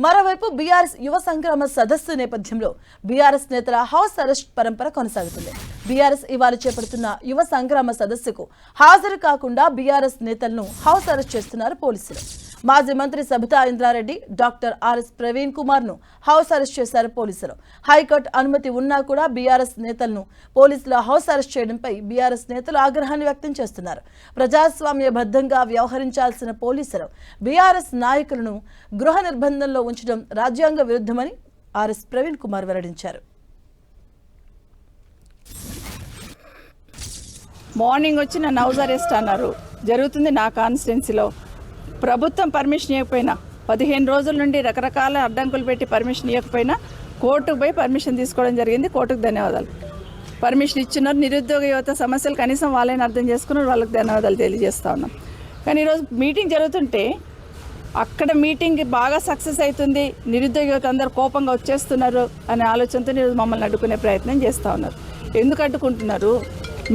మరోవైపు బీఆర్ఎస్ యువ సంగ్రామ సదస్సు నేపథ్యంలో బీఆర్ఎస్ నేతల హౌస్ అరెస్ట్ పరంపర కొనసాగుతుంది. బీఆర్ఎస్ ఇవాళ చేపడుతున్న యువ సంగ్రామ సదస్సుకు హాజరు కాకుండా బీఆర్ఎస్ నేతలను హౌస్ అరెస్ట్ చేస్తున్నారు పోలీసులు. మాజీ మంత్రి సబితా ఇంద్రారెడ్డి, డాక్టర్ ఆర్ఎస్ ప్రవీణ్ కుమార్ ను హౌస్ అరెస్ట్ చేశారు పోలీసులు. హైకోర్టు అనుమతి ఉన్నా కూడా బీఆర్ఎస్ నేతలను పోలీసులు హౌస్ అరెస్ట్ చేయడంపై బీఆర్ఎస్ నేతలు ఆగ్రహాన్ని వ్యక్తం చేస్తున్నారు. ప్రజాస్వామ్యబద్ధంగా వ్యవహరించాల్సిన పోలీసులు బీఆర్ఎస్ నాయకులను గృహ నిర్బంధంలో ఉంచడం రాజ్యాంగ విరుద్ధమని ఆర్ఎస్ ప్రవీణ్ కుమార్ వెల్లడించారు. మార్నింగ్ వచ్చి నన్ను హౌస్ అరెస్ట్ అన్నారు. జరుగుతుంది నా కాన్స్టిట్యున్సీలో. ప్రభుత్వం పర్మిషన్ ఇవ్వకపోయినా 15 రోజుల నుండి రకరకాల అడ్డంకులు పెట్టి పర్మిషన్ ఇవ్వకపోయినా కోర్టుకు పోయి పర్మిషన్ తీసుకోవడం జరిగింది. కోర్టుకు ధన్యవాదాలు. పర్మిషన్ ఇచ్చినారు. నిరుద్యోగ యువత సమస్యలు కనీసం వాళ్ళని అర్థం చేసుకున్నారు. వాళ్ళకి ధన్యవాదాలు తెలియజేస్తూ ఉన్నాం. కానీ ఈరోజు మీటింగ్ జరుగుతుంటే అక్కడ మీటింగ్ బాగా సక్సెస్ అవుతుంది, నిరుద్యోగ యువత అందరూ కోపంగా వచ్చేస్తున్నారు అనే ఆలోచనతో ఈరోజు మమ్మల్ని అడ్డుకునే ప్రయత్నం చేస్తూ ఉన్నారు. ఎందుకు అడ్డుకుంటున్నారు?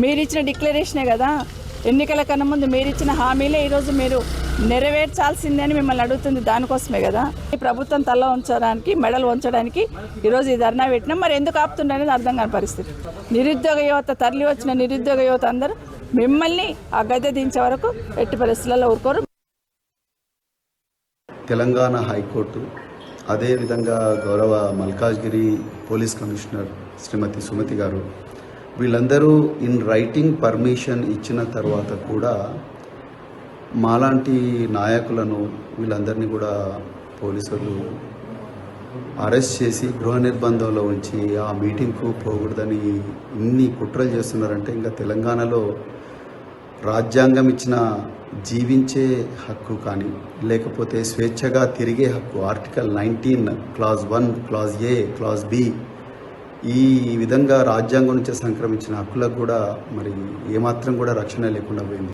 మీరు ఇచ్చిన డిక్లరేషనే కదా, ఎన్నికల కన్నా ముందు మీరు ఇచ్చిన హామీలే ఈరోజు మీరు నెరవేర్చాల్సిందే అని మిమ్మల్ని అడుగుతుంది. దానికోసమే కదా ఈ ప్రభుత్వం తల ఉంచడానికి, మెడలు ఉంచడానికి ఈరోజు ఈ ధర్నా పెట్టినాం. మరి ఎందుకు ఆపుతుండనేది అర్థం కాని పరిస్థితి. నిరుద్యోగ యువత, తరలి వచ్చిన నిరుద్యోగ యువత అందరూ మిమ్మల్ని ఆ గద్దె దించే వరకు ఎట్టి పరిస్థితులలో ఊరుకోరు. తెలంగాణ హైకోర్టు, అదేవిధంగా గౌరవ మల్కాజ్గిరి పోలీస్ కమిషనర్ శ్రీమతి సుమతి గారు వీళ్ళందరూ ఇన్ రైటింగ్ పర్మిషన్ ఇచ్చిన తర్వాత కూడా మాలాంటి నాయకులను వీళ్ళందరినీ కూడా పోలీసులు అరెస్ట్ చేసి గృహ నిర్బంధంలో ఉంచి ఆ మీటింగ్కు పోకూడదని ఇన్ని కుట్రలు చేస్తున్నారంటే ఇంకా తెలంగాణలో రాజ్యాంగం ఇచ్చిన జీవించే హక్కు కానీ లేకపోతే స్వేచ్ఛగా తిరిగే హక్కు article 19 clause 1 clause A clause B ఈ విధంగా రాజ్యాంగం నుంచి సంక్రమించిన హక్కులకు కూడా మరి ఏమాత్రం కూడా రక్షణ లేకుండా పోయింది.